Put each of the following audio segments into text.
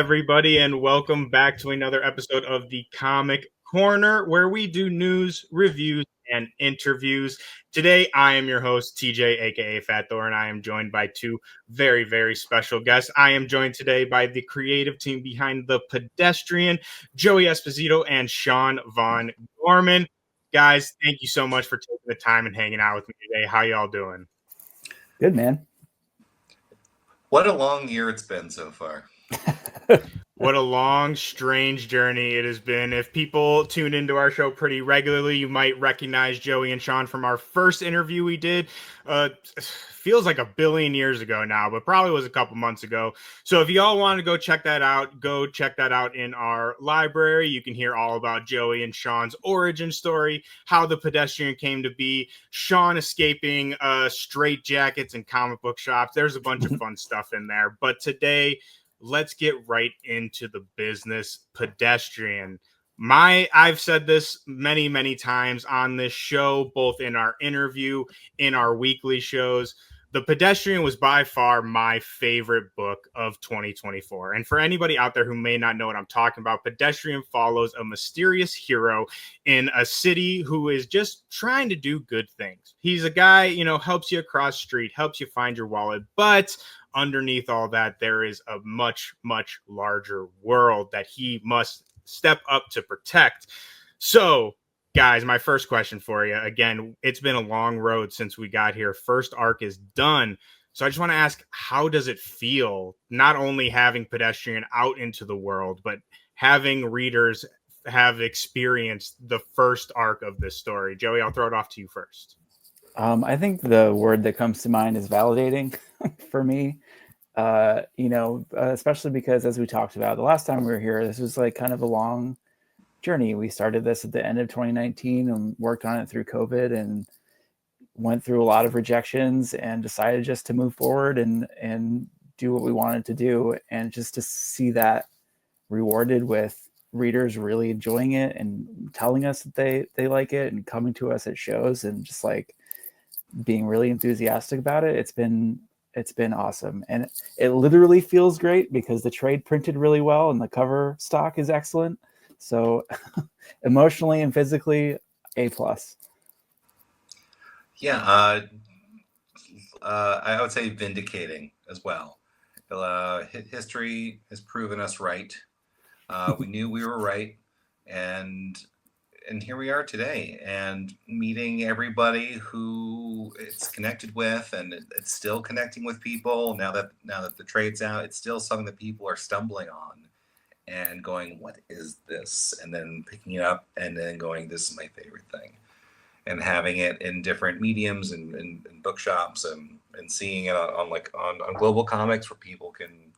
everybody, and welcome back to another episode of the Comic Corner, where we do news, reviews, and interviews. Today, I am your host, TJ, aka Fat Thor, and I am joined by two very, very special guests. I am joined today by the creative team behind The Pedestrian, Joey Esposito and Sean Von Gorman. Guys, thank you so much for taking the time and hanging out with me today. How y'all doing? Good, man. What a long year it's been so far. What a long, strange journey it has been. If people tune into our show pretty regularly, you might recognize Joey and Sean from our first interview we did. Feels like a billion years ago now, but probably was a couple months ago. So if you all want to go check that out in our library. You can hear all about Joey and Sean's origin story, how the Pedestrian came to be, Sean escaping straight jackets and comic book shops. There's a bunch of fun stuff in there. But today, let's get right into the business. Pedestrian. I've said this many, many times on this show, both in our interview, in our weekly shows. The Pedestrian was by far my favorite book of 2024. And for anybody out there who may not know what I'm talking about, Pedestrian follows a mysterious hero in a city who is just trying to do good things. He's a guy, helps you across the street, helps you find your wallet, but underneath all that, there is a much, much larger world that he must step up to protect. So, guys, my first question for you, again, it's been a long road since we got here. First arc is done. So I just want to ask, how does it feel not only having Pedestrian out into the world, but having readers have experienced the first arc of this story? Joey, I'll throw it off to you first. I think the word that comes to mind is validating for me. Especially because, as we talked about the last time we were here, this was like kind of a long journey. We started this at the end of 2019 and worked on it through COVID and went through a lot of rejections and decided just to move forward and do what we wanted to do. And just to see that rewarded with readers really enjoying it and telling us that they like it and coming to us at shows and just like being really enthusiastic about it. It's been awesome. And it literally feels great because the trade printed really well and the cover stock is excellent. So emotionally and physically, A+. Yeah, I would say vindicating as well. History has proven us right. We knew we were right, and here we are today, and meeting everybody who it's connected with, and it's still connecting with people now that the trade's out. It's still something that people are stumbling on and going, what is this? And then picking it up and then going, this is my favorite thing. And having it in different mediums and bookshops and seeing it on Global Comics where people can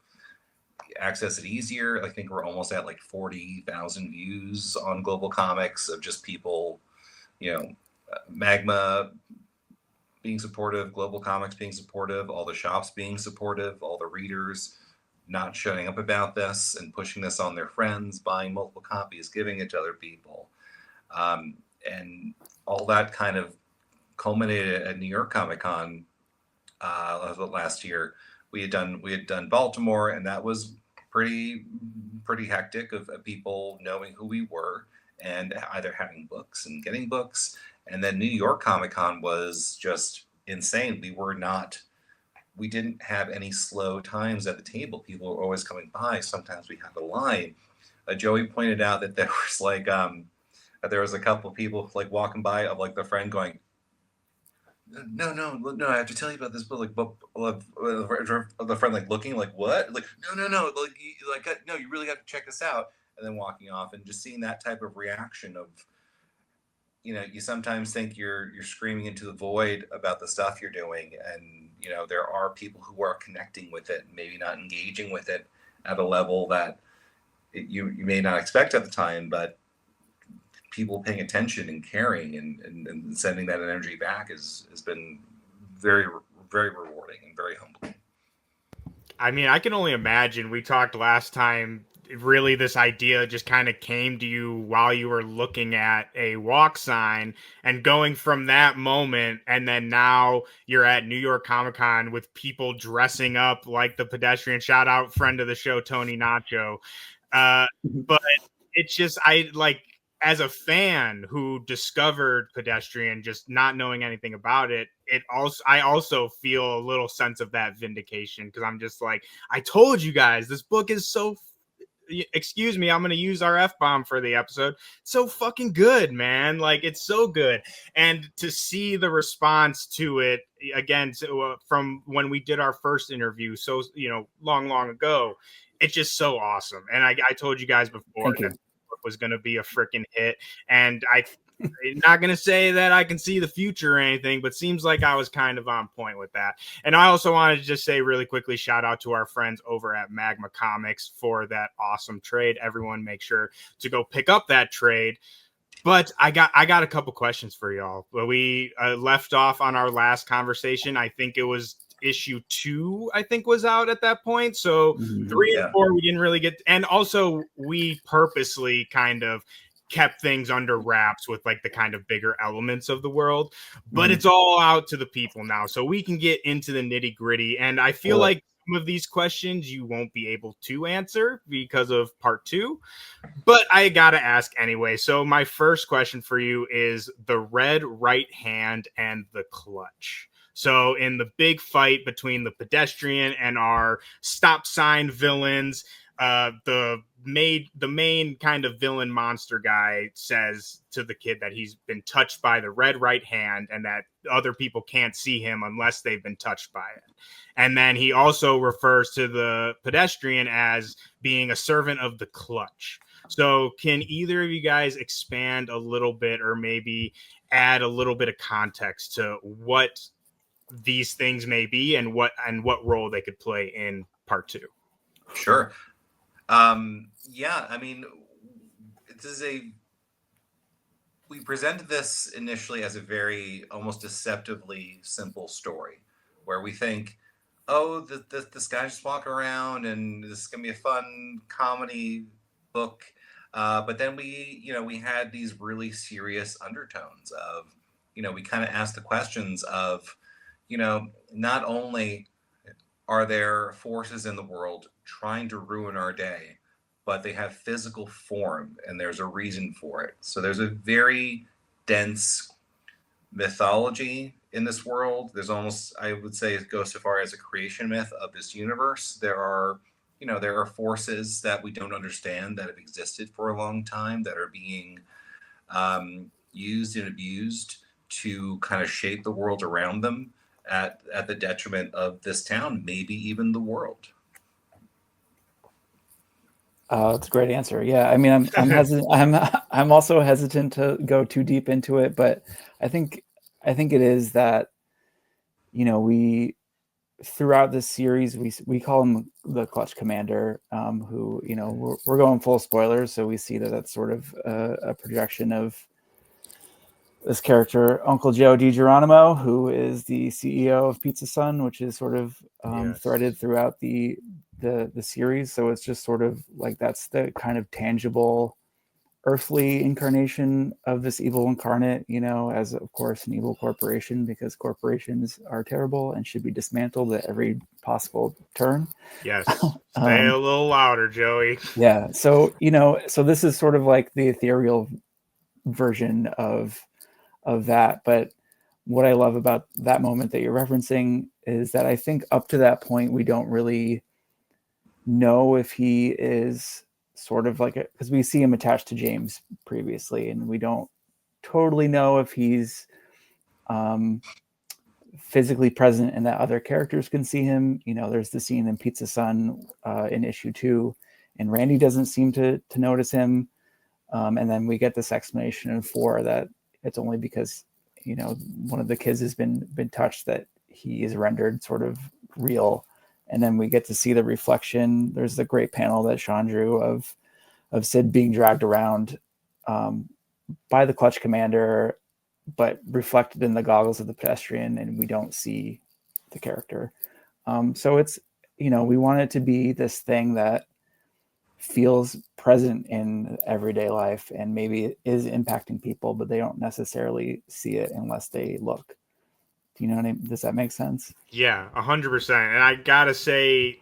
access it easier. I think we're almost at like 40,000 views on Global Comics of just people, Magma being supportive, Global Comics being supportive, all the shops being supportive, all the readers not shutting up about this and pushing this on their friends, buying multiple copies, giving it to other people. And all that kind of culminated at New York Comic Con last year. We had done Baltimore, and that was pretty hectic of people knowing who we were and either having books and getting books. And then New York Comic Con was just insane. We didn't have any slow times at the table. People were always coming by. Sometimes we had a line. Joey pointed out that there was there was a couple of people like walking by of like the friend going, no, I have to tell you about this book. Like, the friend like looking like, what? Like, no, no, you really got to check this out. And then walking off and just seeing that type of reaction of, you sometimes think you're screaming into the void about the stuff you're doing, and there are people who are connecting with it, maybe not engaging with it at a level that you may not expect at the time, but people paying attention and caring and sending that energy back has been very, very rewarding and very humbling. I mean, I can only imagine. We talked last time really this idea just kind of came to you while you were looking at a walk sign, and going from that moment, and then now you're at New York Comic Con with people dressing up like the Pedestrian. Shout out friend of the show, Tony Nacho. But it's just, I like, as a fan who discovered Pedestrian, just not knowing anything about it, I also feel a little sense of that vindication, because I'm just like, I told you guys this book is so, excuse me, I'm going to use our F-bomb for the episode, so fucking good, man. Like, it's so good. And to see the response to it again, from when we did our first interview, so, long ago, it's just so awesome. And I told you guys before that was going to be a freaking hit, and I'm not going to say that I can see the future or anything, but seems like I was kind of on point with that. And I also wanted to just say really quickly, shout out to our friends over at Magma Comics for that awesome trade. Everyone make sure to go pick up that trade. But I got a couple questions for y'all. We left off on our last conversation. I think it was issue 2, I think, was out at that point. So 3 and 4 we didn't really get, and also we purposely kind of kept things under wraps with like the kind of bigger elements of the world, but it's all out to the people now, so we can get into the nitty gritty. And I feel like some of these questions you won't be able to answer because of part 2, but I gotta ask anyway. So my first question for you is the red right hand and the clutch. So in the big fight between the Pedestrian and our stop sign villains, the main kind of villain monster guy says to the kid that he's been touched by the red right hand, and that other people can't see him unless they've been touched by it. And then he also refers to the Pedestrian as being a servant of the clutch. So can either of you guys expand a little bit, or maybe add a little bit of context to what these things may be and what role they could play in part 2? Sure. Yeah, I mean, we presented this initially as a very almost deceptively simple story, where we think, oh, this guy just walking around and this is gonna be a fun comedy book, but then we had these really serious undertones of, we kind of asked the questions of, not only are there forces in the world trying to ruin our day, but they have physical form and there's a reason for it. So there's a very dense mythology in this world. There's almost, I would say, it goes so far as a creation myth of this universe. There are forces that we don't understand that have existed for a long time that are being used and abused to kind of shape the world around them at the detriment of this town, maybe even the world. That's a great answer. Yeah, I mean, I'm hesitant. I'm also hesitant to go too deep into it, but I think it is that, we throughout this series we call him the Clutch Commander, who, we're going full spoilers, so we see that that's sort of a projection of this character, Uncle Joe DiGeronimo, who is the CEO of Pizza Sun, which is sort of threaded throughout the series. So it's just sort of like that's the kind of tangible earthly incarnation of this evil incarnate, as of course an evil corporation, because corporations are terrible and should be dismantled at every possible turn. Yes. Say a little louder, Joey. Yeah. So, so this is sort of like the ethereal version of that. But what I love about that moment that you're referencing is that I think up to that point, we don't really know if he is sort of like because we see him attached to James previously, and we don't totally know if he's physically present and that other characters can see him. There's the scene in Pizza Sun in issue 2, and Randy doesn't seem to notice him. And then we get this explanation in 4 that it's only because, one of the kids has been touched that he is rendered sort of real. And then we get to see the reflection. There's the great panel that Sean drew of Sid being dragged around by the Clutch Commander, but reflected in the goggles of the Pedestrian, and we don't see the character. So it's, we want it to be this thing that feels present in everyday life and maybe is impacting people, but they don't necessarily see it unless they look. Do you know what I mean? Does that make sense? Yeah, 100%. And I gotta say,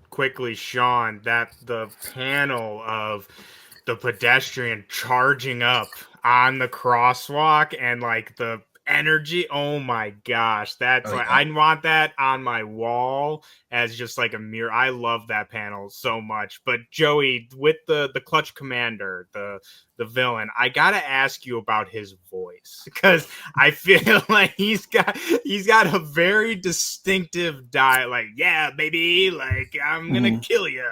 quickly, Sean, that the panel of the pedestrian charging up on the crosswalk and like the energy, oh my gosh, that's Oh, like, yeah. I want that on my wall as just like a mirror. I love that panel so much. But Joey, with the clutch commander, the villain, I gotta ask you about his voice, because I feel like he's got a very distinctive like, yeah, baby, like, I'm gonna kill you.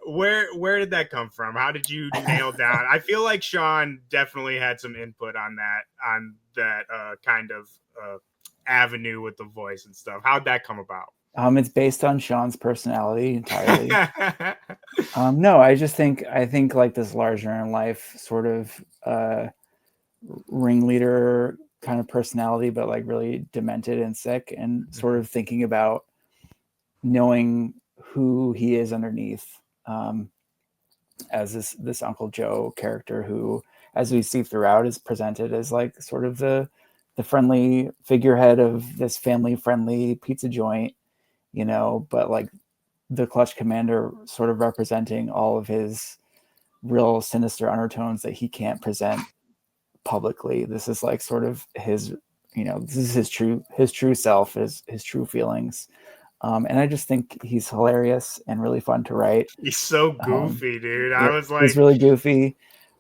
Where did that come from? How did you nail down? I feel like Sean definitely had some input on that kind of avenue with the voice and stuff. How'd that come about? It's based on Sean's personality entirely. No, I think like this larger in life sort of ringleader kind of personality, but like really demented and sick, and sort of thinking about knowing who he is underneath, as this Uncle Joe character who, as we see throughout, is presented as like sort of the friendly figurehead of this family friendly pizza joint, but like the clutch commander sort of representing all of his real sinister undertones that he can't present publicly. This is like sort of his, this is his true self, his true feelings. And I just think he's hilarious and really fun to write. He's so goofy, dude. I was like, he's really goofy.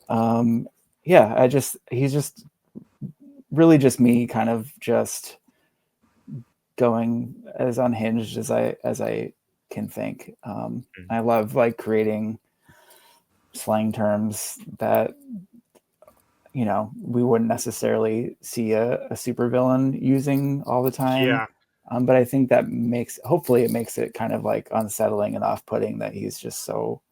Yeah, he's just really just me, kind of just going as unhinged as I can think. I love like creating slang terms that we wouldn't necessarily see a supervillain using all the time. yeah. But I think that hopefully it makes it kind of like unsettling and off-putting that he's just so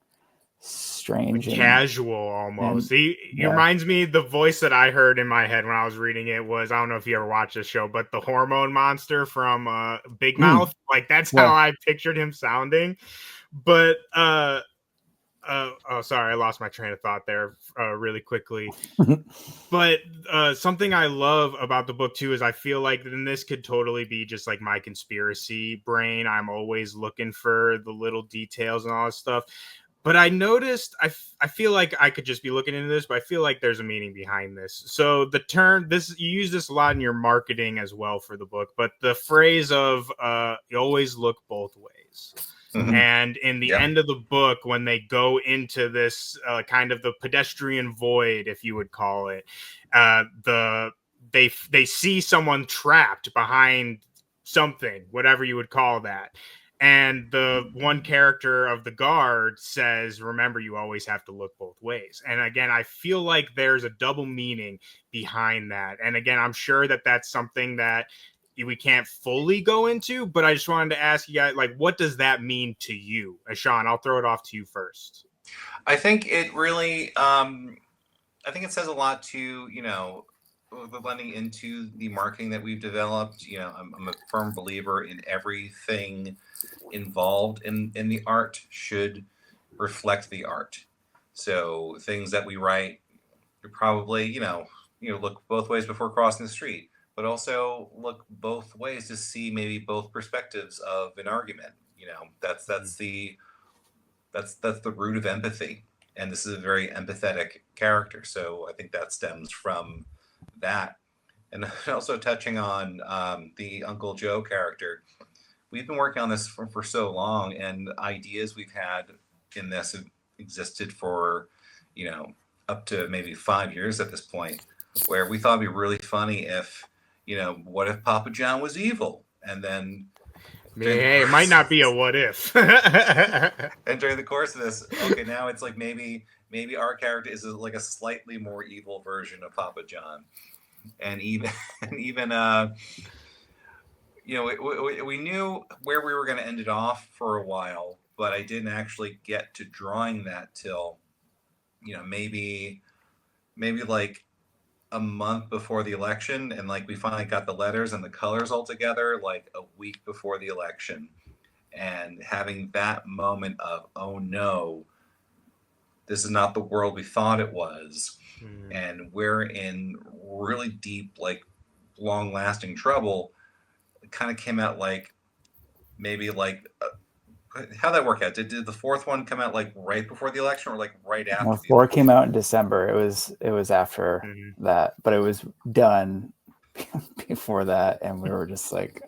strange and Casual almost. He reminds me, the voice that I heard in my head when I was reading it was, I don't know if you ever watched this show, but the hormone monster from Big Mouth. Like, that's how I pictured him sounding. But sorry, I lost my train of thought there really quickly. But something I love about the book too is I feel like, and this could totally be just like my conspiracy brain, I'm always looking for the little details and all this stuff. But I noticed, I feel like I could just be looking into this, but I feel like there's a meaning behind this. So the term, you use this a lot in your marketing as well for the book, but the phrase of you always look both ways. Mm-hmm. And in the end of the book, when they go into this kind of the pedestrian void, if you would call it, they see someone trapped behind something, whatever you would call that. And the one character of the guard says, remember, you always have to look both ways. And again, I feel like there's a double meaning behind that. And again, I'm sure that that's something that we can't fully go into, but I just wanted to ask you guys, like, what does that mean to you? Sean, I'll throw it off to you first. I think it really, I think it says a lot to, the blending into the marketing that we've developed. I'm a firm believer in everything involved in the art should reflect the art. So things that we write, you probably, look both ways before crossing the street, but also look both ways to see maybe both perspectives of an argument. That's the root of empathy. And this is a very empathetic character. So I think that stems from that. And also touching on the Uncle Joe character, we've been working on this for so long, and ideas we've had in this have existed for, up to maybe 5 years at this point, where we thought it'd be really funny if, what if Papa John was evil? And then it might not be a what if. And during the course of this, okay, now it's like maybe our character is like a slightly more evil version of Papa John. And even we knew where we were going to end it off for a while, but I didn't actually get to drawing that till, maybe like a month before the election. And like, we finally got the letters and the colors all together, like a week before the election, and having that moment of, oh no, this is not the world we thought it was. Mm. And we're in really deep, like long lasting trouble. It kind of came out like maybe like how'd that work out? Did the fourth one come out like right before the election or like right after No, the 4 election? came out in December. It was after that, but it was done before that, and we were just like,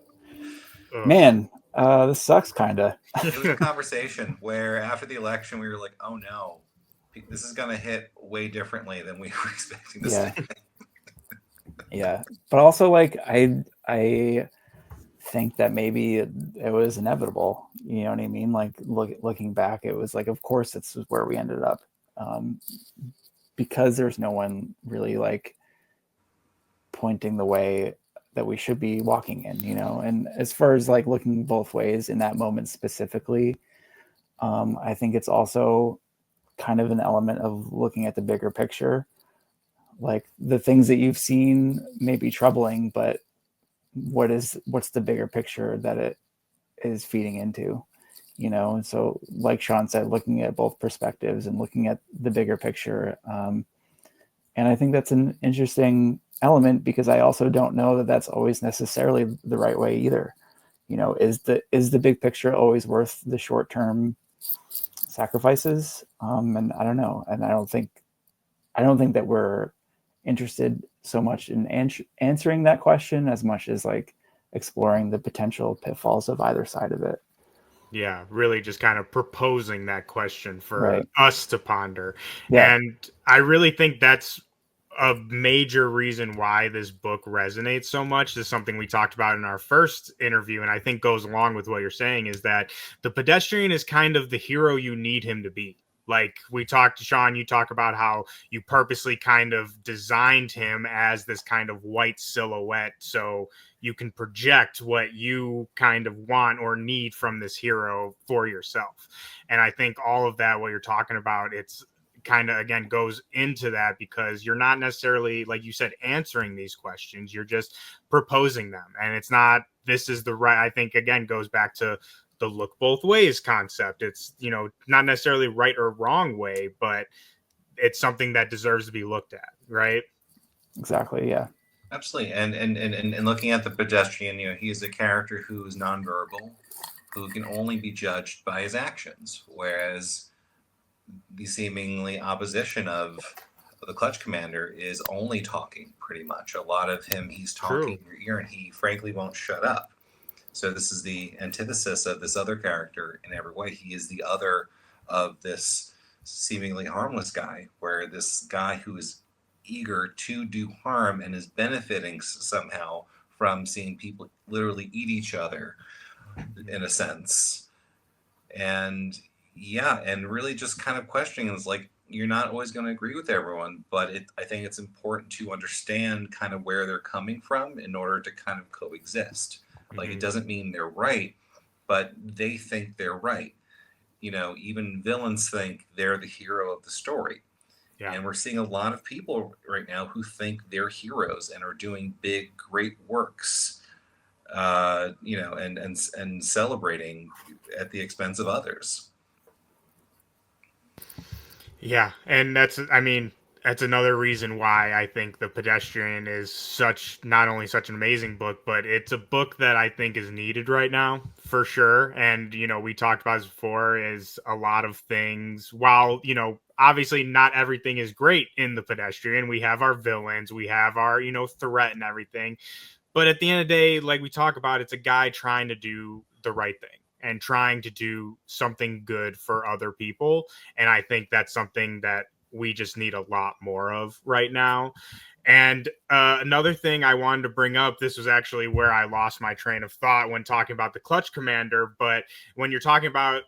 man, this sucks, kind of. It was a conversation where after the election we were like, oh no, this is gonna hit way differently than we were expecting to Yeah. see. Yeah, but also like I think that maybe it was inevitable. You know what I mean? Like looking back, it was like, of course, this is where we ended up, because there's no one really like pointing the way that we should be walking in. You know, and as far as like looking both ways in that moment specifically, I think it's also kind of an element of looking at the bigger picture. Like the things that you've seen may be troubling, but what's the bigger picture that it is feeding into, you know? And so, like Sean said, looking at both perspectives and looking at the bigger picture. And I think that's an interesting element, because I also don't know that that's always necessarily the right way either. You know, is the big picture always worth the short-term sacrifices? And I don't know. And I don't think that we're interested so much in answering that question as much as like exploring the potential pitfalls of either side of it. Yeah, really just kind of proposing that question for Right. us to ponder. Yeah. And I really think that's a major reason why this book resonates so much. This is something we talked about in our first interview, and I think goes along with what you're saying, is that the pedestrian is kind of the hero you need him to be. Like we talked to Sean, you talk about how you purposely kind of designed him as this kind of white silhouette so you can project what you kind of want or need from this hero for yourself. And I think all of that, what you're talking about, it's kind of again goes into that, because you're not necessarily, like you said, answering these questions, you're just proposing them. And it's not, this is the right, I think again goes back to the look both ways concept. It's, you know, not necessarily right or wrong way, but it's something that deserves to be looked at, right? Exactly. Yeah. Absolutely. And looking at the pedestrian, you know, he is a character who is nonverbal, who can only be judged by his actions, whereas the seemingly opposition of the clutch commander is only talking. Pretty much a lot of him, he's talking in your ear, and he frankly won't shut up. So this is the antithesis of this other character in every way. He is the other of this seemingly harmless guy, where this guy who is eager to do harm and is benefiting somehow from seeing people literally eat each other, in a sense. And yeah, and really just kind of questioning is like, you're not always going to agree with everyone, but I think it's important to understand kind of where they're coming from in order to kind of coexist. Like, it doesn't mean they're right, but they think they're right. You know, even villains think they're the hero of the story. Yeah. And we're seeing a lot of people right now who think they're heroes and are doing big, great works, you know, and celebrating at the expense of others. Yeah, and that's, I mean, that's another reason why I think The Pedestrian is such, not only such an amazing book, but it's a book that I think is needed right now, for sure. And, you know, we talked about this before, is a lot of things, while, you know, obviously not everything is great in The Pedestrian. We have our villains, we have our, you know, threat and everything. But at the end of the day, like we talk about, it's a guy trying to do the right thing and trying to do something good for other people. And I think that's something that we just need a lot more of right now. And another thing I wanted to bring up, this was actually where I lost my train of thought when talking about the Clutch Commander. But when you're talking about,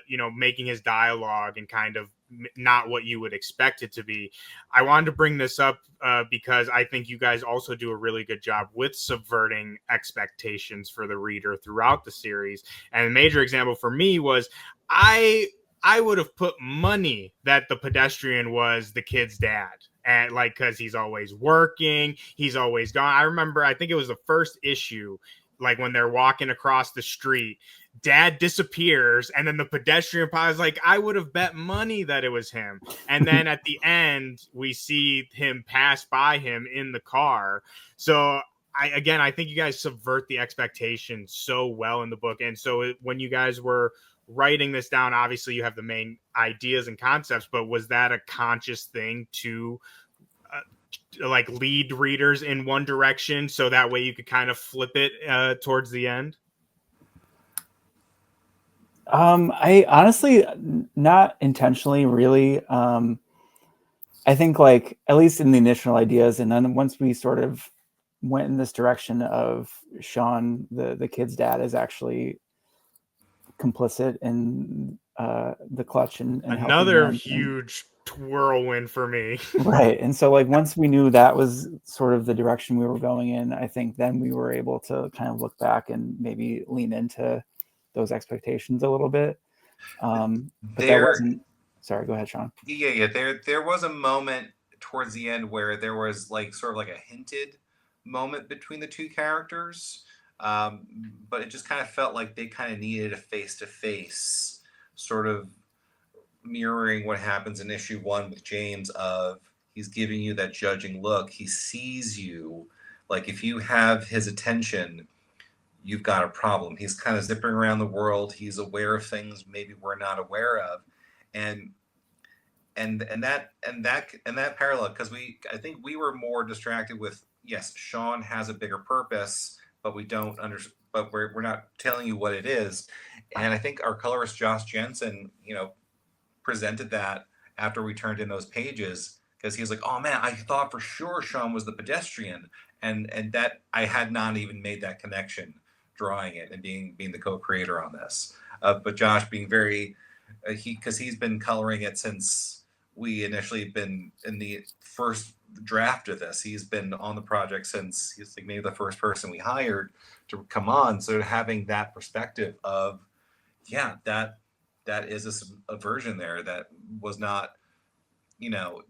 you know, making his dialogue and kind of not what you would expect it to be, I wanted to bring this up because I think you guys also do a really good job with subverting expectations for the reader throughout the series. And a major example for me was I would have put money that the pedestrian was the kid's dad. And like, because he's always working, he's always gone. I remember, I think it was the first issue, like when they're walking across the street, Dad disappears, and then the pedestrian is like, I would have bet money that it was him. And then at the end, we see him pass by him in the car. So I think you guys subvert the expectation so well in the book. And so when you guys were writing this down, obviously you have the main ideas and concepts, but was that a conscious thing to like lead readers in one direction so that way you could kind of flip it towards the end? I honestly, not intentionally, really. I think, like, at least in the initial ideas, and then once we sort of went in this direction of Sean, the kid's dad, is actually complicit in the clutch and another huge whirlwind for me. Right. And so, like, once we knew that was sort of the direction we were going in, I think then we were able to kind of look back and maybe lean into those expectations a little bit. But that wasn't. Sorry, go ahead, Sean. Yeah. There was a moment towards the end where there was like sort of like a hinted moment between the two characters, but it just kind of felt like they kind of needed a face-to-face sort of mirroring what happens in issue 1 with James. Of he's giving you that judging look. He sees you. Like, if you have his attention, you've got a problem. He's kind of zipping around the world. He's aware of things maybe we're not aware of, and that parallel, because I think we were more distracted with, yes, Sean has a bigger purpose, but we don't understand. But we're not telling you what it is. And I think our colorist Josh Jensen, presented that after we turned in those pages, because he was like, "Oh man, I thought for sure Sean was the pedestrian," and that I had not even made that connection drawing it and being the co-creator on this. But Josh being very, because he's been coloring it since we initially been in the first draft of this. He's been on the project since he's like maybe the first person we hired to come on. So having that perspective of, yeah, that is a version there that was not,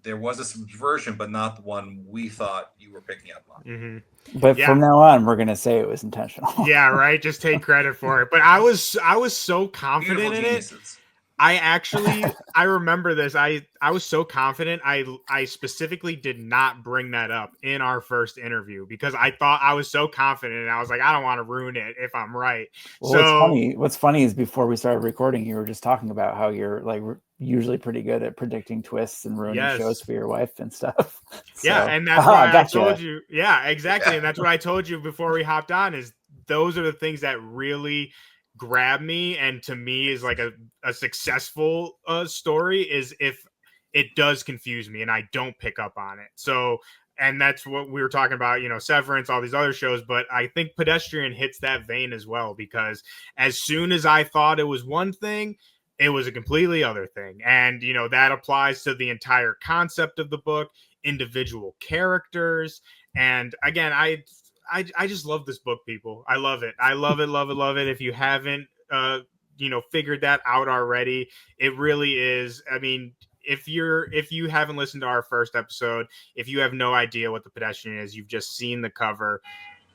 there was a subversion, but not the one we thought you were picking up on. Mm-hmm. But from now on, we're going to say it was intentional. Yeah, right. Just take credit for it. But I was so confident Beautiful in geniuses. it. I remember this. I was so confident. I specifically did not bring that up in our first interview because I thought I was so confident, and I was like, I don't want to ruin it if I'm right. Well, so what's funny is before we started recording, you were just talking about how you're like usually pretty good at predicting twists and ruining shows for your wife and stuff. Yeah, and that's why I told you. Yeah, exactly. And that's what I told you before we hopped on, is those are the things that really grab me, and to me is like a successful story is if it does confuse me and I don't pick up on it. So, and that's what we were talking about, Severance, all these other shows, but I think Pedestrian hits that vein as well, because as soon as I thought it was one thing, it was a completely other thing. And that applies to the entire concept of the book, individual characters. And again, I just love this book, people. I love it. I love it, love it, love it. If you haven't, figured that out already, it really is. I mean, if you haven't listened to our first episode, if you have no idea what the Pedestrian is, you've just seen the cover,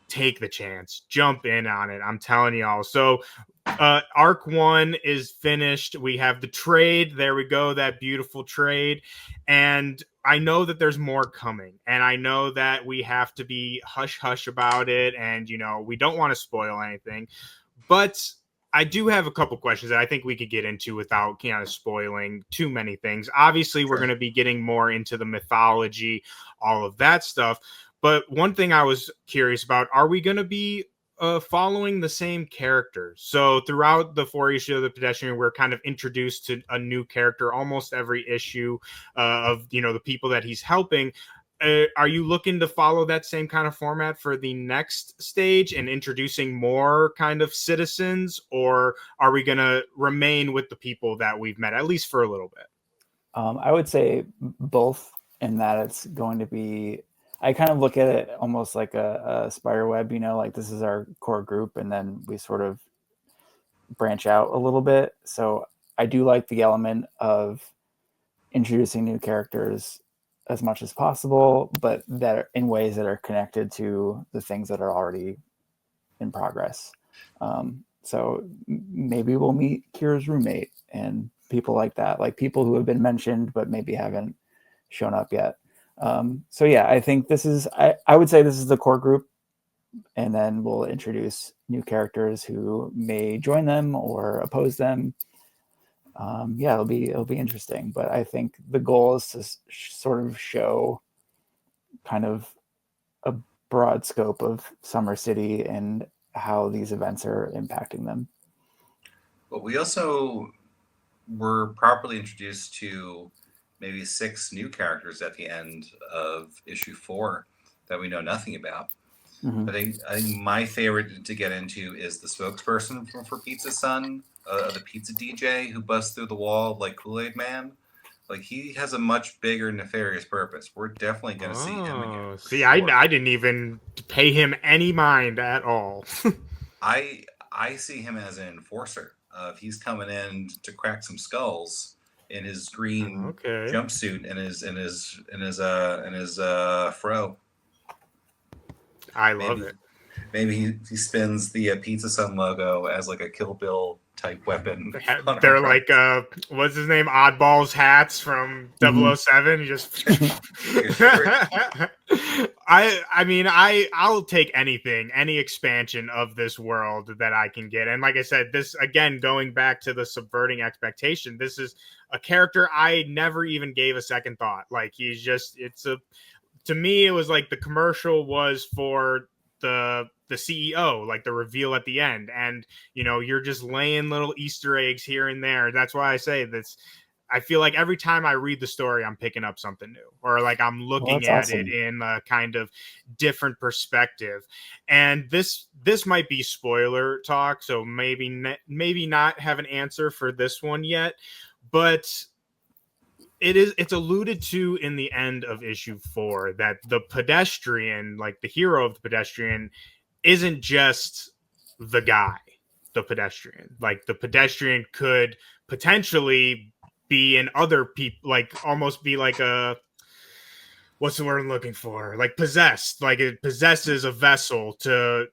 take the chance, jump in on it. I'm telling y'all. So, arc 1 is finished. We have the trade. There we go. That beautiful trade. And I know that there's more coming, and I know that we have to be hush hush about it. And, we don't want to spoil anything, but I do have a couple questions that I think we could get into without kind of spoiling too many things. Obviously, we're going to be getting more into the mythology, all of that stuff. But one thing I was curious about, are we going to be following the same characters? So throughout the 4 issue of the Pedestrian, we're kind of introduced to a new character almost every issue of the people that he's helping. Are you looking to follow that same kind of format for the next stage and introducing more kind of citizens, or are we going to remain with the people that we've met, at least for a little bit? I would say both, in that it's going to be, I kind of look at it almost like a spider web, like this is our core group, and then we sort of branch out a little bit. So I do like the element of introducing new characters as much as possible, but that are in ways that are connected to the things that are already in progress. So maybe we'll meet Kira's roommate and people like that, like people who have been mentioned but maybe haven't shown up yet. So yeah, I think this is, I would say this is the core group, and then we'll introduce new characters who may join them or oppose them. Yeah, it'll be interesting, but I think the goal is to sort of show kind of a broad scope of Summer City and how these events are impacting them. But we also were properly introduced to maybe 6 new characters at the end of issue 4 that we know nothing about. Mm-hmm. I think my favorite to get into is the spokesperson for Pizza Sun, the pizza DJ who busts through the wall like Kool-Aid Man. Like, he has a much bigger nefarious purpose. We're definitely going to see him again. See, sure. I didn't even pay him any mind at all. I see him as an enforcer. If he's coming in to crack some skulls in his green jumpsuit and his fro. I love it. Maybe he spins the Pizza Sun logo as like a Kill Bill type weapon. They're like, what's his name? Oddballs hats from 007. You just. I mean, I'll take anything, any expansion of this world that I can get. And like I said, this again, going back to the subverting expectation, this is a character I never even gave a second thought. Like, to me, it was like the commercial was for the CEO, like the reveal at the end, and you're just laying little Easter eggs here and there. That's why I say this. I feel like every time I read the story, I'm picking up something new, or like I'm looking at it in a kind of different perspective. And this might be spoiler talk, so maybe not have an answer for this one yet, but it's alluded to in the end of issue 4 that the Pedestrian, like the hero of the Pedestrian, isn't just the guy, the Pedestrian. Like, the Pedestrian could potentially be in other people, like almost be like a, what's the word I'm looking for? Like possessed, like it possesses a vessel to,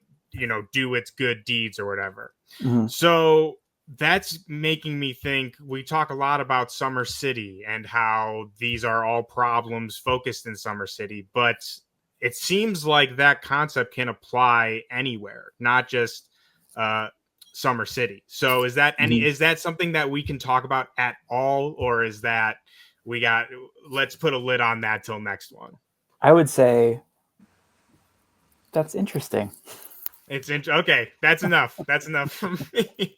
do its good deeds or whatever. Mm-hmm. So that's making me think, we talk a lot about Summer City and how these are all problems focused in Summer City, but it seems like that concept can apply anywhere, not just Summer City. So is that is that something that we can talk about at all, or is that let's put a lid on that till next one? I would say that's interesting. Okay. That's enough. That's enough for me.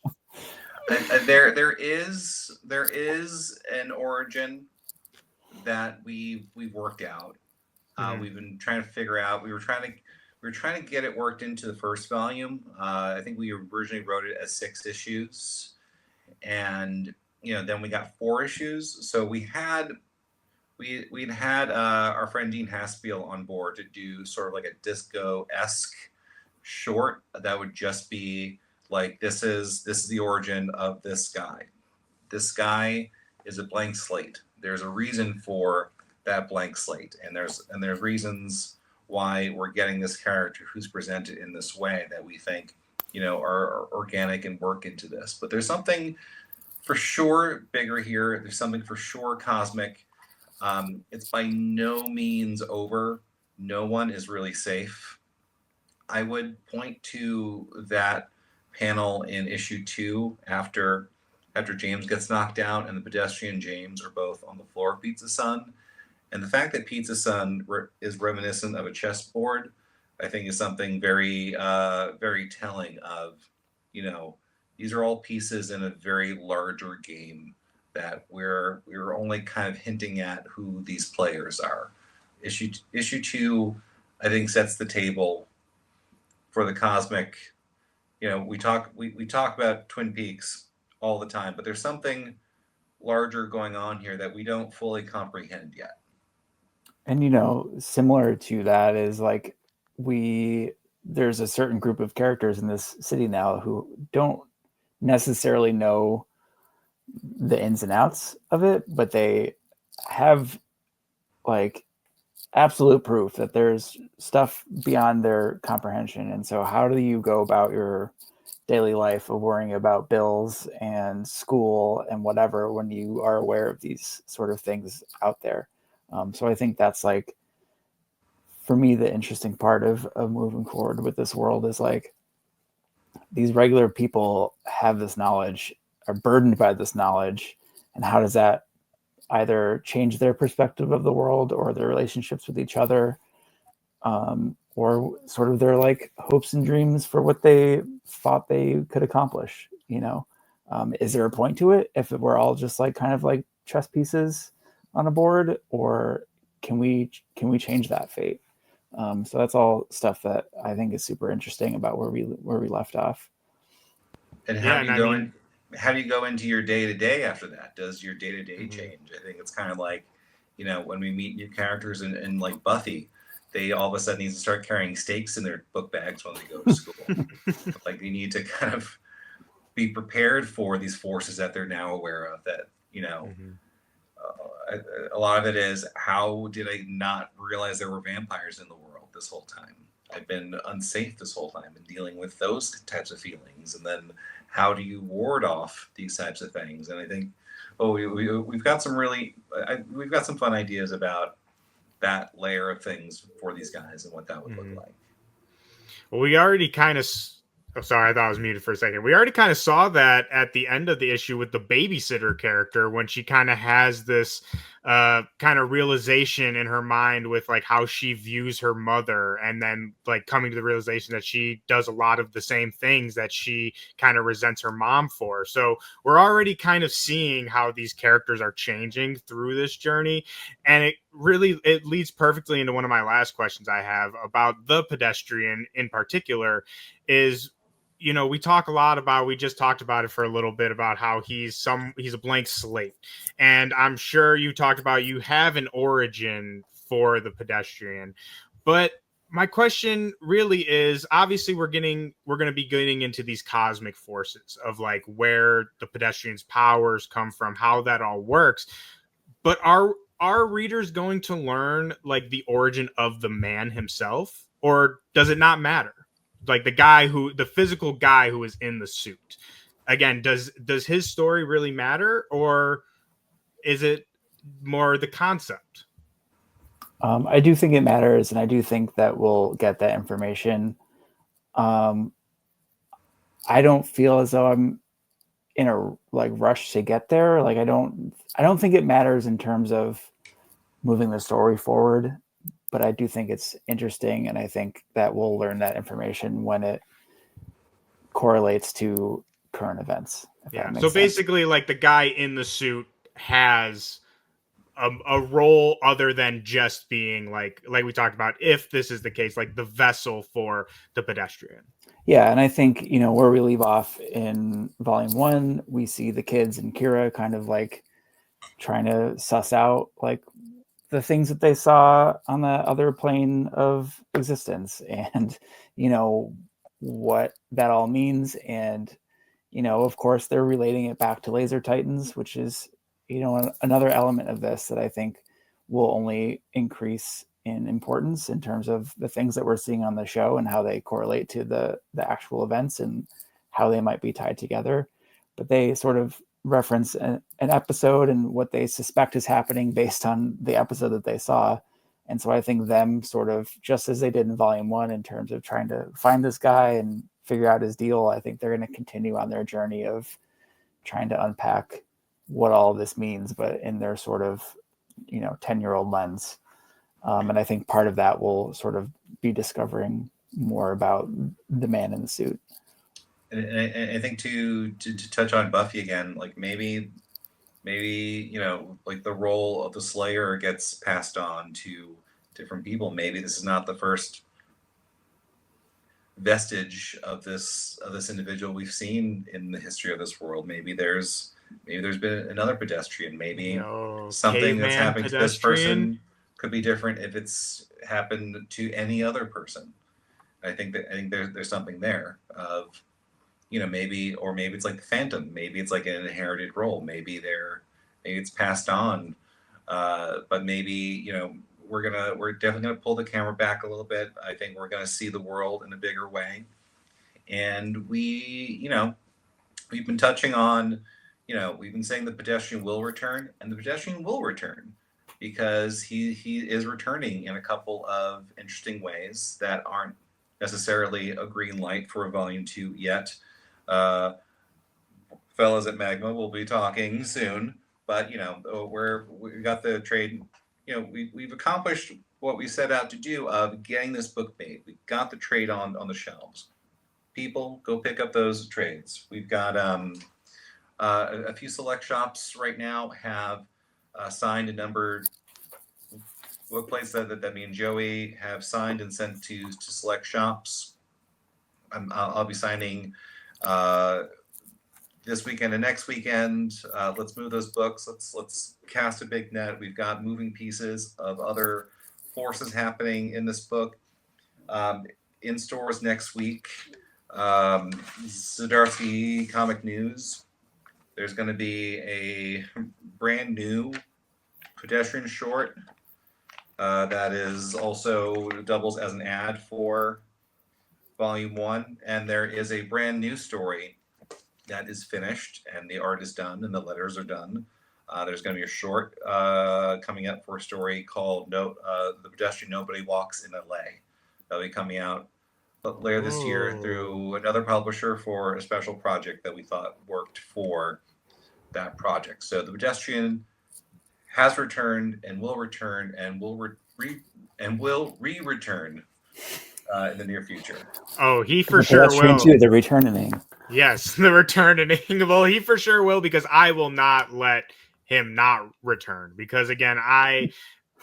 There is an origin that we've worked out. We've been trying to figure out. We were trying to get it worked into the first volume. I think we originally wrote it as 6 issues, and then we got 4 issues. So we'd had our friend Dean Haspiel on board to do sort of like a disco-esque short that would just be like, this is the origin of this guy. This guy is a blank slate. There's a reason for that blank slate, and there's reasons why we're getting this character who's presented in this way that we think are organic and work into this. But there's something for sure bigger here. There's something for sure cosmic. It's by no means over. No one is really safe. I would point to that panel in issue 2 after James gets knocked out and the Pedestrian James are both on the floor of Pizza Sun. And the fact that Pizza Sun is reminiscent of a chessboard, I think, is something very, very telling of, these are all pieces in a very larger game that we're only kind of hinting at who these players are. Issue 2, I think, sets the table for the cosmic. We talk about Twin Peaks all the time, but there's something larger going on here that we don't fully comprehend yet. And similar to that is like there's a certain group of characters in this city now who don't necessarily know the ins and outs of it, but they have like absolute proof that there's stuff beyond their comprehension. And so how do you go about your daily life of worrying about bills and school and whatever when you are aware of these sort of things out there? So I think that's like, for me, the interesting part of moving forward with this world is like, these regular people have this knowledge, are burdened by this knowledge, and how does that either change their perspective of the world or their relationships with each other, or sort of their like hopes and dreams for what they thought they could accomplish. Is there a point to it if we're all just like kind of like chess pieces on a board, or can we change that fate? So that's all stuff that I think is super interesting about where we left off. And how do you go in? How do you go into your day to day after that? Does your day to day change? I think it's kind of like, when we meet new characters in like Buffy, they all of a sudden need to start carrying stakes in their book bags when they go to school. Like they need to kind of be prepared for these forces that they're now aware of. That a lot of it is, how did I not realize there were vampires in the world this whole time? I've been unsafe this whole time and dealing with those types of feelings. And then how do you ward off these types of things? And I think, we've got some we've got some fun ideas about that layer of things for these guys and what that would look like. Well, we already kind of... Oh, sorry, I thought I was muted for a second. We already kind of saw that at the end of the issue with the babysitter character, when she kind of has this kind of realization in her mind with like how she views her mother, and then like coming to the realization that she does a lot of the same things that she kind of resents her mom for. So we're already kind of seeing how these characters are changing through this journey. And it leads perfectly into one of my last questions I have about the Pedestrian in particular. Is, we talk a lot about, we just talked about it for a little bit, about how he's a blank slate. And I'm sure you talked about, you have an origin for the Pedestrian. But my question really is, obviously we're going to be getting into these cosmic forces of like where the Pedestrian's powers come from, how that all works. But are readers going to learn like the origin of the man himself, or does it not matter? Like the physical guy who is in the suit, again, does his story really matter, or is it more the concept? I do think it matters, and I do think that we'll get that information. I don't feel as though I'm in a like rush to get there. Like I don't think it matters in terms of moving the story forward, but I do think it's interesting, and I think that we'll learn that information when it correlates to current events. Yeah. So basically, like the guy in the suit has a role other than just being like we talked about, if this is the case, like the vessel for the Pedestrian. Yeah, and I think, where we leave off in volume 1, we see the kids and Kira kind of like trying to suss out like the things that they saw on the other plane of existence, and what that all means. And of course they're relating it back to Laser Titans, which is another element of this that I think will only increase in importance in terms of the things that we're seeing on the show and how they correlate to the actual events and how they might be tied together. But they sort of reference an episode and what they suspect is happening based on the episode that they saw. And so I think them sort of, just as they did in volume 1 in terms of trying to find this guy and figure out his deal, I think they're going to continue on their journey of trying to unpack what all of this means, but in their sort of 10-year-old lens. And I think part of that will sort of be discovering more about the man in the suit. And I think to touch on Buffy again, like maybe like the role of the Slayer gets passed on to different people. Maybe this is not the first vestige of this individual we've seen in the history of this world. Maybe there's been another Pedestrian. Maybe something that's happened to this person could be different if it's happened to any other person. I think there's something there of, maybe it's like the Phantom. Maybe it's like an inherited role. Maybe it's passed on. But maybe, we're definitely gonna pull the camera back a little bit. I think we're gonna see the world in a bigger way, and we've been touching on, we've been saying the Pedestrian will return, and the Pedestrian will return because he is returning in a couple of interesting ways that aren't necessarily a green light for a volume 2 yet. Fellas at Magma will be talking soon, but we got the trade. We've accomplished what we set out to do of getting this book made. We got the trade on the shelves. People, go pick up those trades. We've got a few select shops right now have signed and numbered. What place that me and Joey have signed and sent to select shops. I'll be signing this weekend and next weekend. Let's move those books. Let's cast a big net. We've got moving pieces of other forces happening in this book. In stores next week. Zdarsky Comic News. There's going to be a brand new Pedestrian short that is also doubles as an ad for Volume 1. And there is a brand new story that is finished, and the art is done, and the letters are done. There's going to be a short coming up for a story called The Pedestrian Nobody Walks in LA. That'll be coming out later this year through another publisher for a special project that we thought worked for that project. So the Pedestrian has returned and will return and will re-return in the near future. Oh, he for sure will. Too, the returning. Yes, the returning. Well, he for sure will, because I will not let him not return. Because again,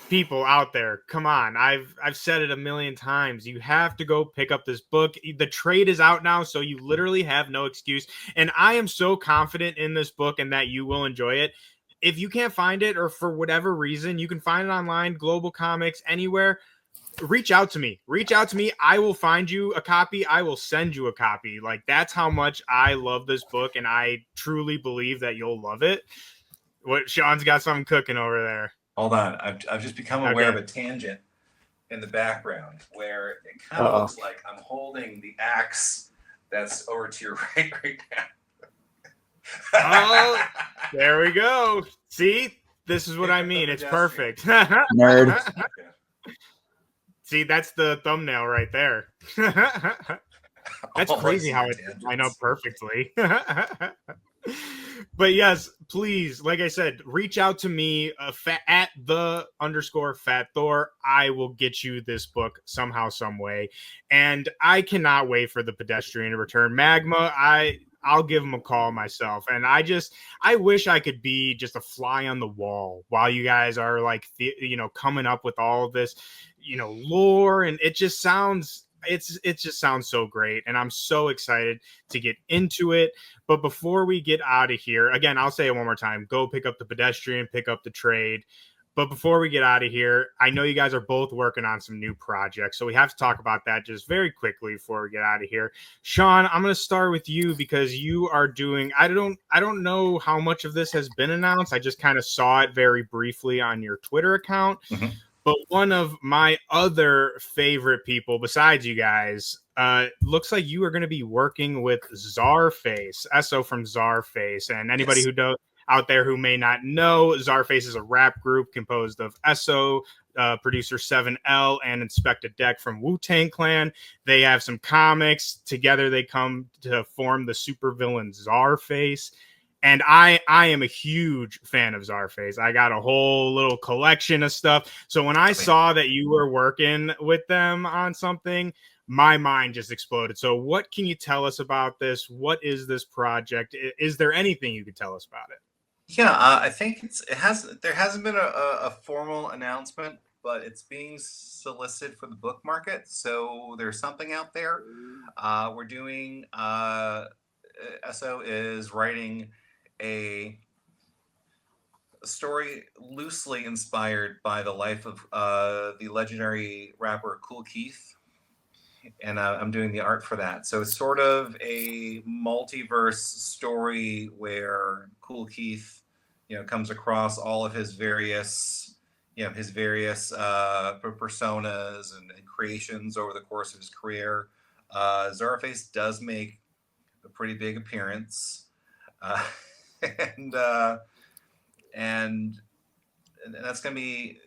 people out there, come on. I've said it a million times. You have to go pick up this book. The trade is out now, so you literally have no excuse. And I am so confident in this book and that you will enjoy it. If you can't find it, or for whatever reason, you can find it online, Global Comics, anywhere. Reach out to me. I will find you a copy. I will send you a copy. Like, that's how much I love this book, and I truly believe that you'll love it. What, Sean's got something cooking over there. Hold on. I've just become aware of a tangent in the background where it kind of looks like I'm holding the axe that's over to your right now. Oh, there we go. See? This is what I mean. It's perfect. Nerd. See, that's the thumbnail right there. That's crazy how it line up perfectly. But yes, please, like I said, reach out to me at _Fat Thor. I will get you this book somehow, some way. And I cannot wait for the Pedestrian to return. Magma, I'll give him a call myself. And I wish I could be just a fly on the wall while you guys are like, coming up with all of this, lore. And it just sounds so great. And I'm so excited to get into it. But before we get out of here, again, I'll say it one more time, go pick up the Pedestrian, pick up the trade. But before we get out of here, I know you guys are both working on some new projects, so we have to talk about that just very quickly before we get out of here. Sean, I'm going to start with you because you are doing, I don't know how much of this has been announced. I just kind of saw it very briefly on your Twitter account. Mm-hmm. But one of my other favorite people besides you guys, looks like you are going to be working with Czarface, Esso from Czarface. And anybody who out there who may not know, Czarface is a rap group composed of Esso, producer 7L, and Inspector Deck from Wu-Tang Clan. They have some comics. Together they come to form the supervillain Czarface. And I am a huge fan of Czarface. I got a whole little collection of stuff. So when I saw that you were working with them on something, my mind just exploded. So what can you tell us about this? What is this project? Is there anything you could tell us about it? Yeah, I think there hasn't been a formal announcement, but it's being solicited for the book market. So there's something out there. We're doing, Esso is writing a story loosely inspired by the life of the legendary rapper Kool Keith. And I'm doing the art for that. So it's sort of a multiverse story where Kool Keith, comes across all of his various, his various personas and creations over the course of his career. Czarface does make a pretty big appearance, and that's going to be,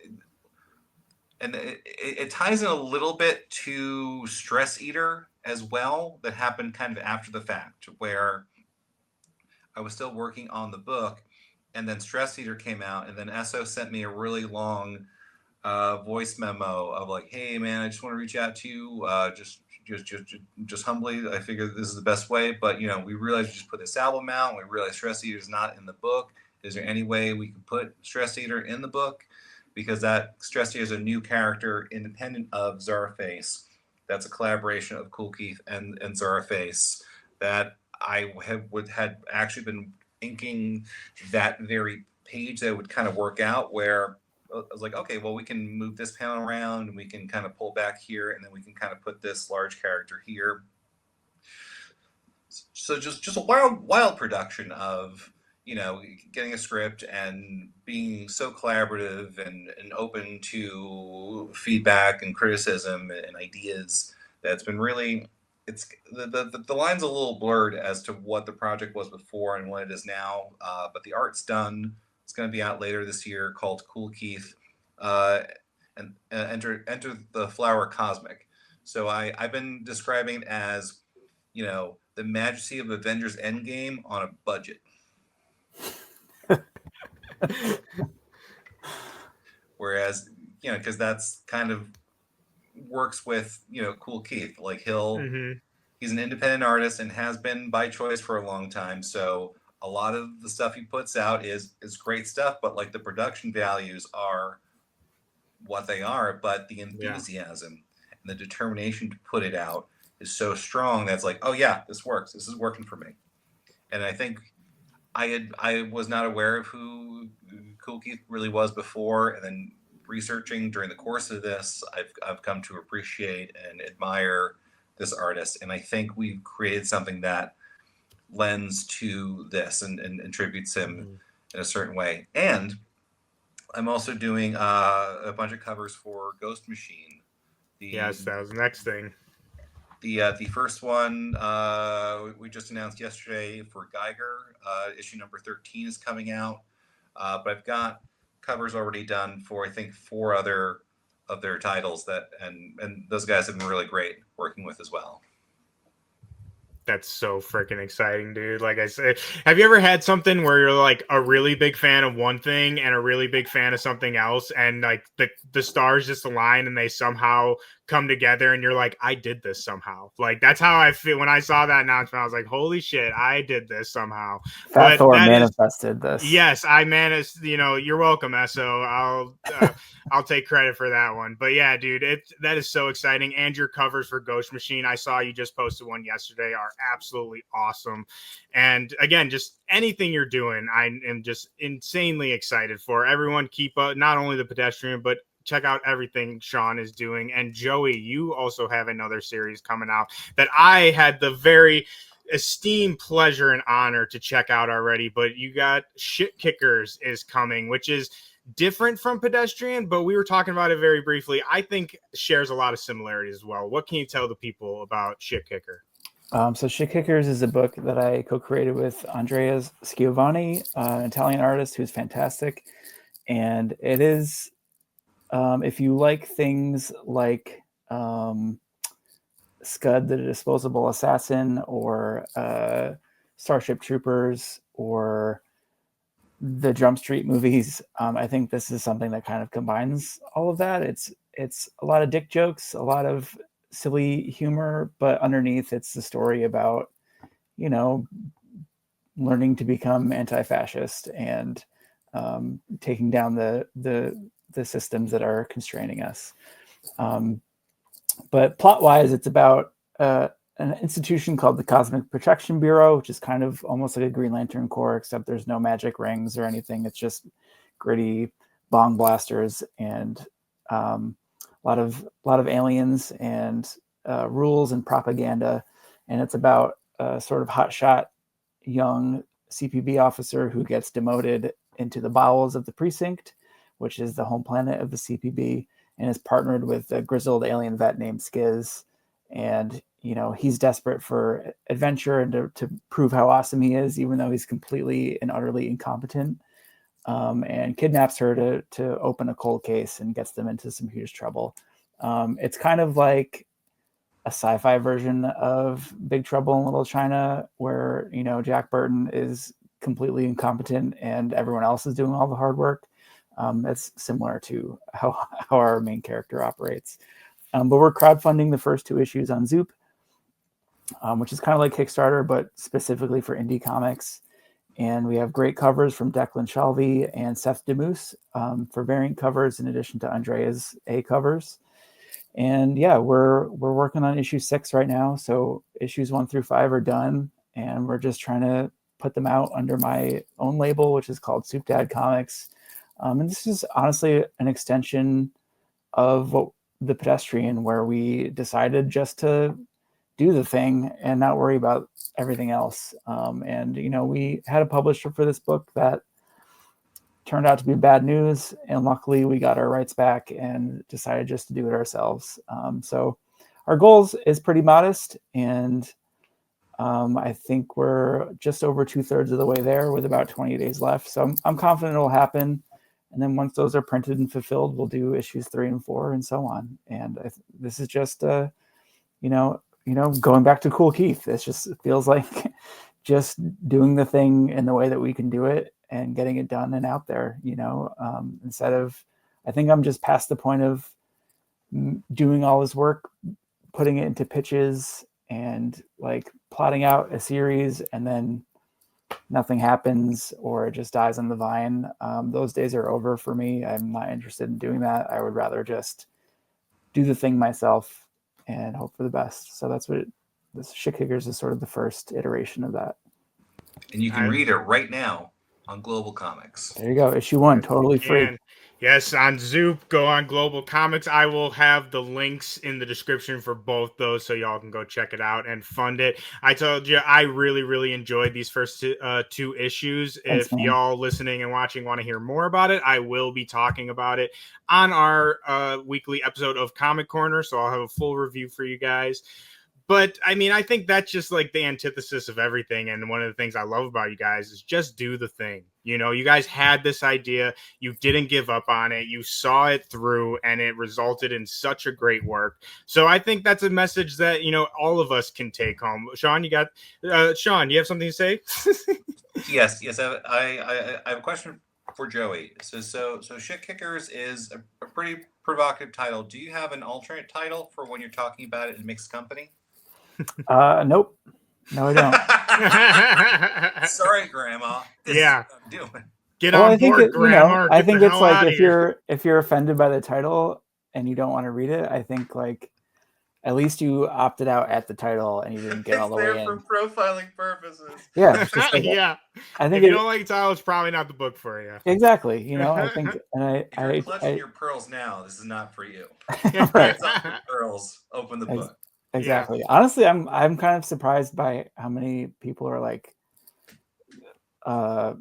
and it ties in a little bit to Stress Eater as well, that happened kind of after the fact, where I was still working on the book, and then Stress Eater came out, and then Esso sent me a really long voice memo of like, "Hey man, I just want to reach out to you, just humbly. I figured this is the best way, but we realized we just put this album out, and we realized Stress Eater is not in the book. Is there any way we can put Stress Eater in the book? Because that Stress Eater is a new character independent of Czarface. That's a collaboration of Cool Keith and Czarface that I had actually been inking that very page that would kind of work out, where I was like, okay, well, we can move this panel around, and we can kind of pull back here, and then we can kind of put this large character here. So just a wild production of, getting a script and being so collaborative and open to feedback and criticism and ideas. That's been really, it's the line's a little blurred as to what the project was before and what it is now, but the art's done. It's going to be out later this year, called Cool Keith, and enter the Flower Cosmic. So I've been describing it as, the majesty of Avengers Endgame on a budget. Whereas, because that's kind of works with, Cool Keith. Like he's an independent artist and has been by choice for a long time. So a lot of the stuff he puts out is great stuff, but like the production values are what they are, but the enthusiasm and the determination to put it out is so strong that's like, oh yeah, this works. This is working for me. And I think I was not aware of who Cool Keith really was before, and then researching during the course of this, I've come to appreciate and admire this artist, and I think we've created something that lends to this and attributes him in a certain way. And I'm also doing a bunch of covers for Ghost Machine. Yes, that was the next thing. The first one we just announced yesterday for Geiger. Issue number 13 is coming out, but I've got covers already done for, I think, 4 other of their titles and those guys have been really great working with as well. That's so freaking exciting, dude. Like I said, have you ever had something where you're like a really big fan of one thing and a really big fan of something else, and like the stars just align and they somehow come together and you're like, I did this somehow? Like that's how I feel when I saw that announcement. I was like, holy shit, I did this somehow. Fat Thor manifested this. Yes, I managed. You're welcome, Esso. I'll take credit for that one. But yeah, dude, that is so exciting. And your covers for Ghost Machine, I saw you just posted one yesterday, are absolutely awesome. And again, just anything you're doing, I am just insanely excited for. Everyone keep up, not only the Pedestrian, but check out everything Sean is doing. And Joey, you also have another series coming out that I had the very esteemed pleasure and honor to check out already, but you got Shit Kickers is coming, which is different from Pedestrian, but we were talking about it very briefly. I think shares a lot of similarities as well. What can you tell the people about Shit Kicker? So Shit Kickers is a book that I co-created with Andrea Schiavone, an Italian artist who's fantastic. And it is, if you like things like Scud the Disposable Assassin, or Starship Troopers, or the Jump Street movies, I think this is something that kind of combines all of that. It's a lot of dick jokes, a lot of silly humor, but underneath it's the story about, learning to become anti-fascist and taking down the systems that are constraining us. But plot-wise, it's about an institution called the Cosmic Protection Bureau, which is kind of almost like a Green Lantern Corps, except there's no magic rings or anything. It's just gritty bong blasters and a lot of aliens and rules and propaganda. And it's about a sort of hotshot young CPB officer who gets demoted into the bowels of the precinct, which is the home planet of the CPB, and is partnered with a grizzled alien vet named Skiz. And, he's desperate for adventure and to prove how awesome he is, even though he's completely and utterly incompetent, and kidnaps her to open a cold case and gets them into some huge trouble. It's kind of like a sci-fi version of Big Trouble in Little China, where, Jack Burton is completely incompetent and everyone else is doing all the hard work. It's similar to how our main character operates. But we're crowdfunding the first 2 issues on Zoop, which is kind of like Kickstarter, but specifically for indie comics. And we have great covers from Declan Shalvey and Seth DeMoose for variant covers, in addition to Andrea's A covers. And yeah, we're working on issue 6 right now. So issues 1 through 5 are done, and we're just trying to put them out under my own label, which is called Soup Dad Comics. And this is honestly an extension of the Pedestrian, where we decided just to do the thing and not worry about everything else. And we had a publisher for this book that turned out to be bad news, and luckily we got our rights back and decided just to do it ourselves. So our goals is pretty modest, and I think we're just over 2/3 of the way there, with about 20 days left. So I'm confident it'll happen. And then once those are printed and fulfilled, we'll do issues 3 and 4 and so on. And this is just, going back to Cool Keith. It feels like just doing the thing in the way that we can do it and getting it done and out there, instead of, I think I'm just past the point of doing all this work, putting it into pitches and like plotting out a series, and then nothing happens or it just dies on the vine. Those days are over for me. I'm not interested in doing that. I would rather just do the thing myself and hope for the best. So that's what this Shit Kickers is sort of the first iteration of that. And you can read it right now on Global Comics. There you go. Issue 1, totally free. Yes, on Zoop, go on Global Comics. I will have the links in the description for both those, so y'all can go check it out and fund it. I told you, I really, really enjoyed these first 2 issues. Thanks, if man. y'all listening and watching want to hear more about it, I will be talking about it on our weekly episode of Comic Corner, so I'll have a full review for you guys. But I mean, I think that's just like the antithesis of everything. And one of the things I love about you guys is just do the thing. You guys had this idea. You didn't give up on it. You saw it through, and it resulted in such a great work. So I think that's a message that, all of us can take home. Sean, you have something to say? Yes. I have a question for Joey. So Shit Kickers is a pretty provocative title. Do you have an alternate title for when you're talking about it in mixed company? Nope. No, I don't. Sorry, Grandma. This is what I'm doing. Get on board, Grandma. I think it's like if you're offended by the title and you don't want to read it, I think like at least you opted out at the title and you didn't get all the way in. It's there for profiling purposes. Yeah. Just like, yeah. I think if you don't like the title, it's probably not the book for you. Exactly. I think, and if you're clutching your pearls now, this is not for you. Right. It's not your pearls. Open the book. Exactly. Yeah. Honestly, I'm kind of surprised by how many people are like talking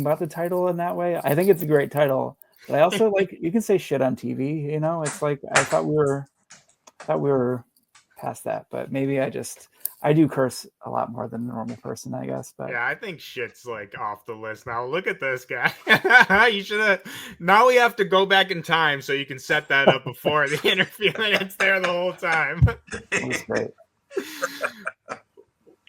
about the title in that way. I think it's a great title, but I also like, you can say shit on TV, it's like I thought we were past that, but maybe I do curse a lot more than a normal person, I guess. But yeah, I think shit's like off the list now. Look at this guy. You should have. Now we have to go back in time so you can set that up before the interview, and it's there the whole time. That's great.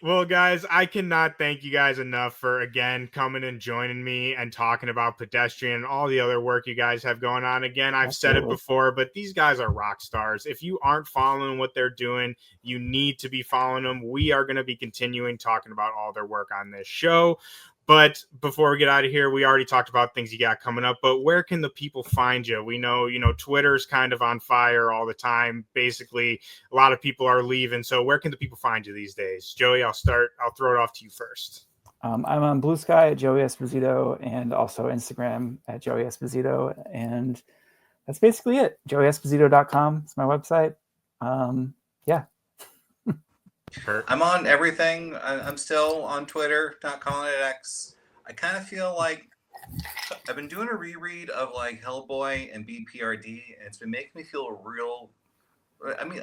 Well, guys, I cannot thank you guys enough for, again, coming and joining me and talking about Pedestrian and all the other work you guys have going on. Again, I've said it before, but these guys are rock stars. If you aren't following what they're doing, you need to be following them. We are going to be continuing talking about all their work on this show. But before we get out of here, we already talked about things you got coming up, but where can the people find you? We know, Twitter's kind of on fire all the time. Basically, a lot of people are leaving. So where can the people find you these days? Joey, I'll throw it off to you first. I'm on Blue Sky at Joey Esposito, and also Instagram at Joey Esposito. And that's basically it. JoeyEsposito.com is my website. Yeah. I'm on everything. I'm still on Twitter, not calling it X. I kind of feel like I've been doing a reread of like Hellboy and BPRD, and it's been making me feel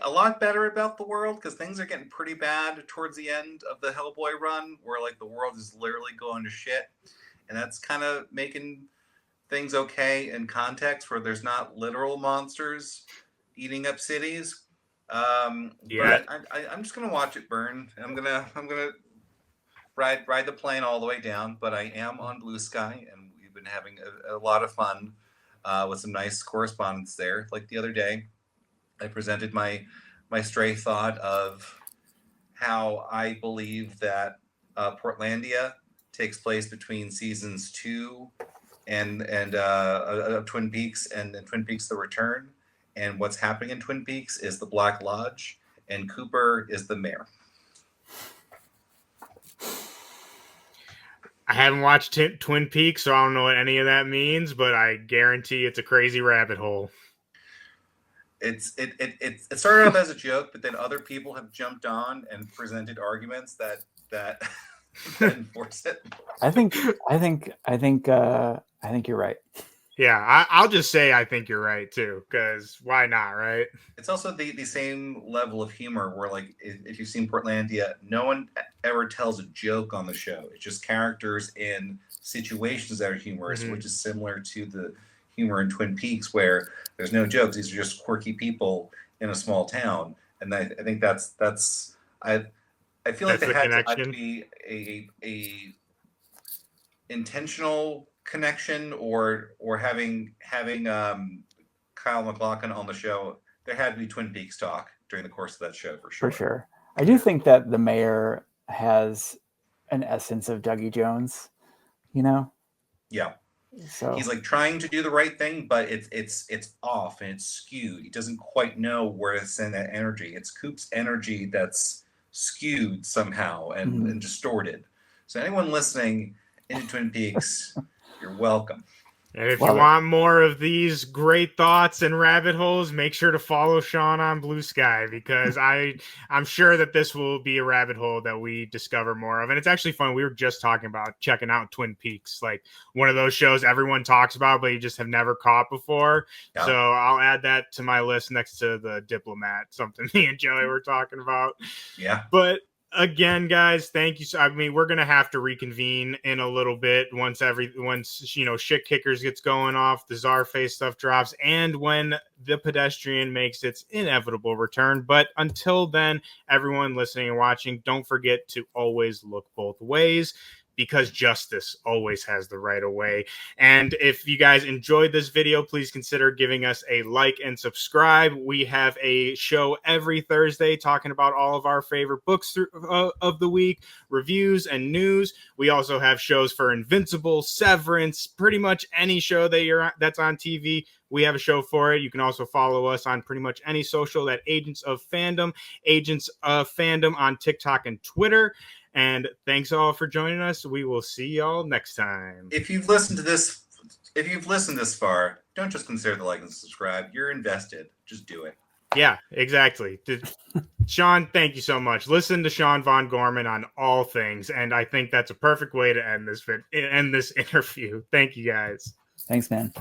a lot better about the world, because things are getting pretty bad towards the end of the Hellboy run, where like the world is literally going to shit, and that's kind of making things okay in context where there's not literal monsters eating up cities. Yeah. But I'm just gonna watch it burn. I'm gonna ride the plane all the way down. But I am on Blue Sky, and we've been having a lot of fun with some nice correspondence there. Like the other day, I presented my stray thought of how I believe that Portlandia takes place between seasons 2 and Twin Peaks and Twin Peaks: The Return. And what's happening in Twin Peaks is the Black Lodge, and Cooper is the mayor. I haven't watched Twin Peaks, so I don't know what any of that means, but I guarantee it's a crazy rabbit hole. It started off as a joke, but then other people have jumped on and presented arguments that enforce it. I think you're right. Yeah, I'll just say I think you're right too, because why not, right? It's also the same level of humor where, like, if you've seen Portlandia, no one ever tells a joke on the show. It's just characters in situations that are humorous, which is similar to the humor in Twin Peaks, where there's no jokes. These are just quirky people in a small town, and I think that's I feel like there had to be a intentional connection, or having Kyle MacLachlan on the show. There had to be Twin Peaks talk during the course of that show for sure. For sure. I do think that the mayor has an essence of Dougie Jones, you know? Yeah. So he's like trying to do the right thing, but it's off and it's skewed. He doesn't quite know where to send that energy. It's Coop's energy that's skewed somehow and distorted. So anyone listening into Twin Peaks, you're welcome. And if you want more of these great thoughts and rabbit holes, make sure to follow Sean on Blue Sky, because I'm sure that this will be a rabbit hole that we discover more of. And it's actually fun. We were just talking about checking out Twin Peaks, like one of those shows everyone talks about, but you just have never caught before. Yeah. So I'll add that to my list next to The Diplomat, something me and Joey were talking about. Yeah. But again, guys, thank you. I mean, we're gonna have to reconvene in a little bit once Shit Kickers gets going off, the Czarface stuff drops, and when The Pedestrian makes its inevitable return. But until then, everyone listening and watching, don't forget to always look both ways, because justice always has the right of way. And if you guys enjoyed this video, please consider giving us a like and subscribe. We have a show every Thursday talking about all of our favorite books of the week, reviews and news. We also have shows for Invincible, Severance, pretty much any show that's on TV. We have a show for it. You can also follow us on pretty much any social at Agents of Fandom, Agents of Fandom on TikTok and Twitter. And thanks all for joining us. We will see y'all next time. If you've listened this far, don't just consider the like and subscribe. You're invested. Just do it. Yeah, exactly. Sean, thank you so much. Listen to Sean Von Gorman on all things, and I think that's a perfect way to end this interview. Thank you, guys. Thanks, man.